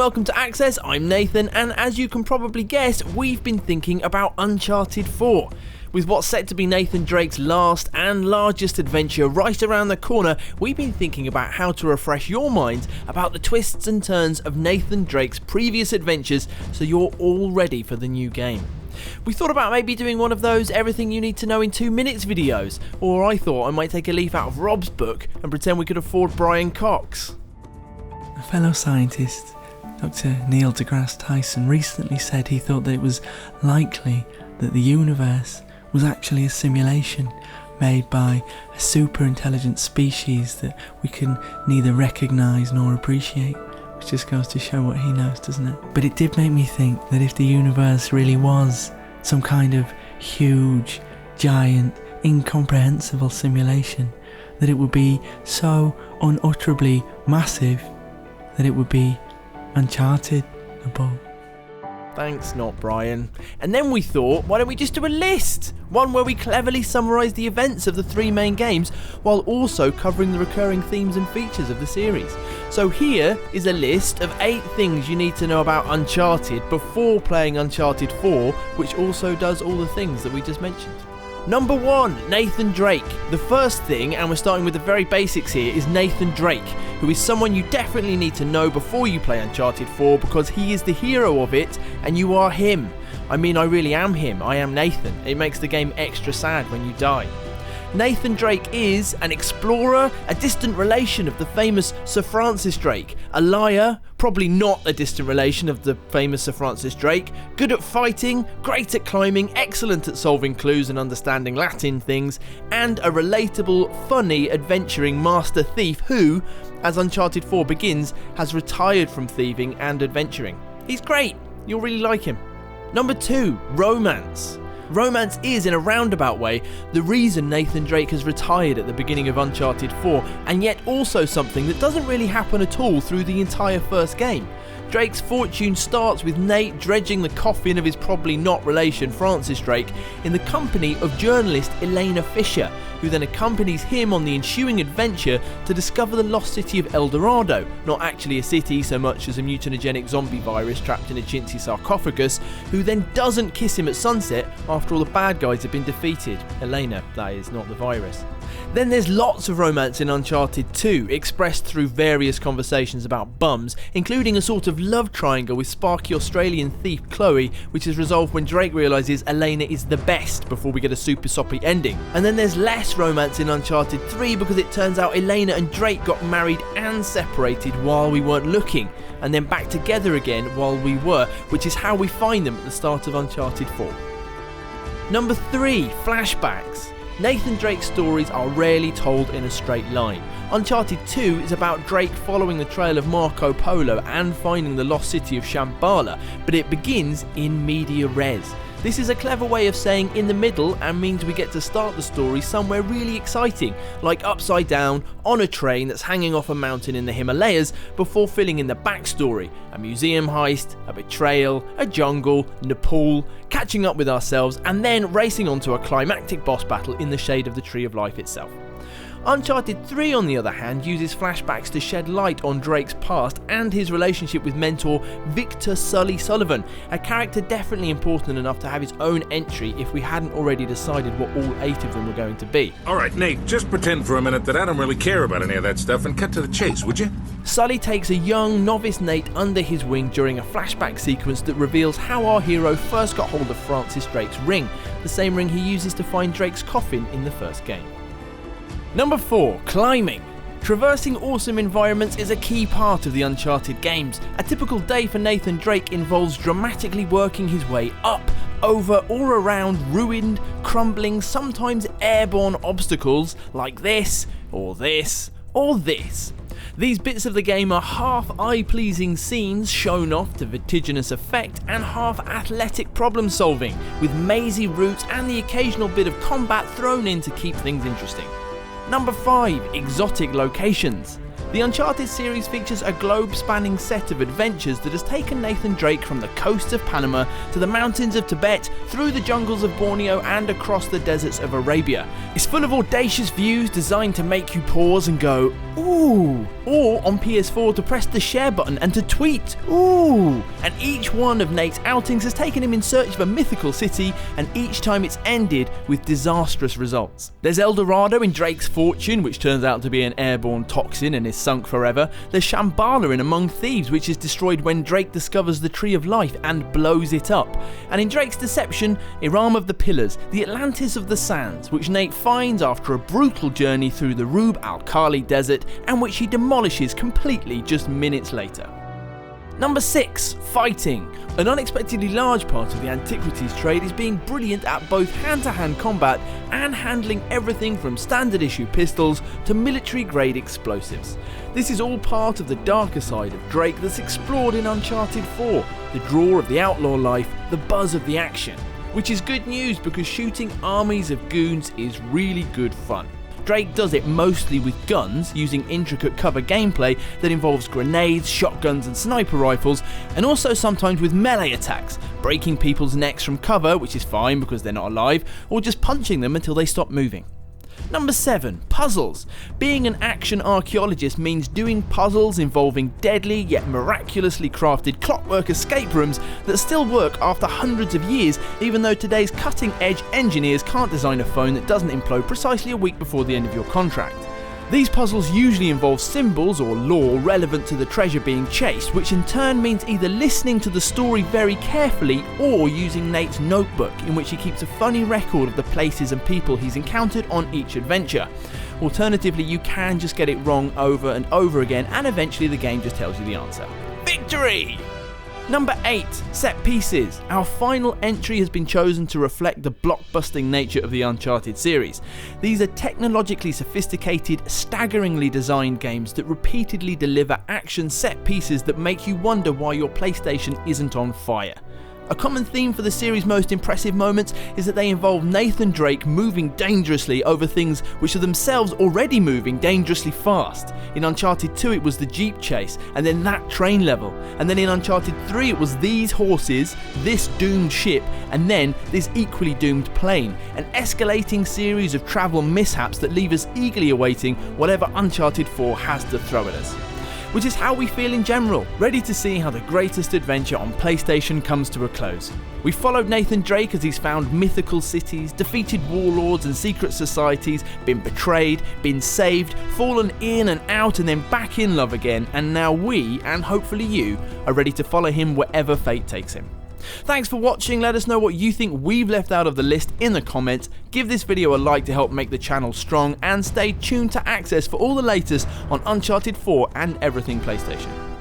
welcome to Access. I'm Nathan, and as you can probably guess, we've been thinking about Uncharted 4. With what's set to be Nathan Drake's last and largest adventure right around the corner, we've been thinking about how to refresh your minds about the twists and turns of Nathan Drake's previous adventures so you're all ready for the new game. We thought about maybe doing one of those everything you need to know in 2 minutes videos, or I thought I might take a leaf out of Rob's book and pretend we could afford Brian Cox. A fellow scientist, Dr. Neil deGrasse Tyson, recently said he thought that it was likely that the universe was actually a simulation made by a super intelligent species that we can neither recognise nor appreciate, which just goes to show what he knows, doesn't it? But it did make me think that if the universe really was some kind of huge, giant, incomprehensible simulation, that it would be so unutterably massive that it would be Uncharted above. Thanks, not Brian. And then we thought, why don't we just do a list? One where we cleverly summarise the events of the 3 main games while also covering the recurring themes and features of the series. So here is a list of 8 things you need to know about Uncharted before playing Uncharted 4, which also does all the things that we just mentioned. Number 1, Nathan Drake. The first thing, and we're starting with the very basics here, is Nathan Drake, who is someone you definitely need to know before you play Uncharted 4 because he is the hero of it and you are him. I mean, I really am him. I am Nathan. It makes the game extra sad when you die. Nathan Drake is an explorer, a distant relation of the famous Sir Francis Drake, a liar, probably not a distant relation of the famous Sir Francis Drake, good at fighting, great at climbing, excellent at solving clues and understanding Latin things, and a relatable, funny, adventuring master thief who, as Uncharted 4 begins, has retired from thieving and adventuring. He's great, you'll really like him. Number 2, romance. Romance is, in a roundabout way, the reason Nathan Drake has retired at the beginning of Uncharted 4, and yet also something that doesn't really happen at all through the entire first game. Drake's fortune starts with Nate dredging the coffin of his probably not relation Francis Drake in the company of journalist Elena Fisher, who then accompanies him on the ensuing adventure to discover the lost city of El Dorado, not actually a city so much as a mutagenic zombie virus trapped in a chintzy sarcophagus, who then doesn't kiss him at sunset after all the bad guys have been defeated. Elena, that is, not the virus. Then there's lots of romance in Uncharted 2, expressed through various conversations about bums, including a sort of love triangle with sparky Australian thief Chloe, which is resolved when Drake realises Elena is the best before we get a super soppy ending. And then there's less romance in Uncharted 3 because it turns out Elena and Drake got married and separated while we weren't looking, and then back together again while we were, which is how we find them at the start of Uncharted 4. Number 3, flashbacks. Nathan Drake's stories are rarely told in a straight line. Uncharted 2 is about Drake following the trail of Marco Polo and finding the lost city of Shambhala, but it begins in media res. This is a clever way of saying in the middle and means we get to start the story somewhere really exciting, like upside down, on a train that's hanging off a mountain in the Himalayas, before filling in the backstory, a museum heist, a betrayal, a jungle, Nepal, catching up with ourselves, and then racing onto a climactic boss battle in the shade of the Tree of Life itself. Uncharted 3, on the other hand, uses flashbacks to shed light on Drake's past and his relationship with mentor Victor Sully Sullivan, a character definitely important enough to have his own entry if we hadn't already decided what all 8 of them were going to be. Alright, Nate, just pretend for a minute that I don't really care about any of that stuff and cut to the chase, would you? Sully takes a young, novice Nate under his wing during a flashback sequence that reveals how our hero first got hold of Francis Drake's ring, the same ring he uses to find Drake's coffin in the first game. Number 4, climbing. Traversing awesome environments is a key part of the Uncharted games. A typical day for Nathan Drake involves dramatically working his way up, over or around ruined, crumbling, sometimes airborne obstacles like this, or this, or this. These bits of the game are half eye-pleasing scenes shown off to vertiginous effect and half athletic problem solving, with mazy routes and the occasional bit of combat thrown in to keep things interesting. Number 5, exotic locations. The Uncharted series features a globe-spanning set of adventures that has taken Nathan Drake from the coasts of Panama to the mountains of Tibet, through the jungles of Borneo and across the deserts of Arabia. It's full of audacious views designed to make you pause and go, ooh, or on PS4 to press the share button and to tweet, ooh. And each one of Nate's outings has taken him in search of a mythical city, and each time it's ended with disastrous results. There's El Dorado in Drake's Fortune, which turns out to be an airborne toxin and is sunk forever. There's Shambhala in Among Thieves, which is destroyed when Drake discovers the Tree of Life and blows it up. And in Drake's Deception, Iram of the Pillars, the Atlantis of the Sands, which Nate finds after a brutal journey through the Rub al-Khali desert, and which he demolishes completely just minutes later. Number 6. Fighting. An unexpectedly large part of the antiquities trade is being brilliant at both hand-to-hand combat and handling everything from standard issue pistols to military grade explosives. This is all part of the darker side of Drake that's explored in Uncharted 4, the draw of the outlaw life, the buzz of the action. Which is good news because shooting armies of goons is really good fun. Drake does it mostly with guns, using intricate cover gameplay that involves grenades, shotguns and sniper rifles, and also sometimes with melee attacks, breaking people's necks from cover, which is fine because they're not alive, or just punching them until they stop moving. Number 7. Puzzles. Being an action archaeologist means doing puzzles involving deadly yet miraculously crafted clockwork escape rooms that still work after hundreds of years, even though today's cutting-edge engineers can't design a phone that doesn't implode precisely a week before the end of your contract. These puzzles usually involve symbols or lore relevant to the treasure being chased, which in turn means either listening to the story very carefully or using Nate's notebook, in which he keeps a funny record of the places and people he's encountered on each adventure. Alternatively, you can just get it wrong over and over again, and eventually the game just tells you the answer. Victory! Number 8. Set pieces. Our final entry has been chosen to reflect the blockbusting nature of the Uncharted series. These are technologically sophisticated, staggeringly designed games that repeatedly deliver action set pieces that make you wonder why your PlayStation isn't on fire. A common theme for the series' most impressive moments is that they involve Nathan Drake moving dangerously over things which are themselves already moving dangerously fast. In Uncharted 2 it was the Jeep chase, and then that train level, and then in Uncharted 3 it was these horses, this doomed ship, and then this equally doomed plane. An escalating series of travel mishaps that leave us eagerly awaiting whatever Uncharted 4 has to throw at us. Which is how we feel in general, ready to see how the greatest adventure on PlayStation comes to a close. We followed Nathan Drake as he's found mythical cities, defeated warlords and secret societies, been betrayed, been saved, fallen in and out and then back in love again, and now we, and hopefully you, are ready to follow him wherever fate takes him. Thanks for watching. Let us know what you think we've left out of the list in the comments. Give this video a like to help make the channel strong, and stay tuned to Access for all the latest on Uncharted 4 and everything PlayStation.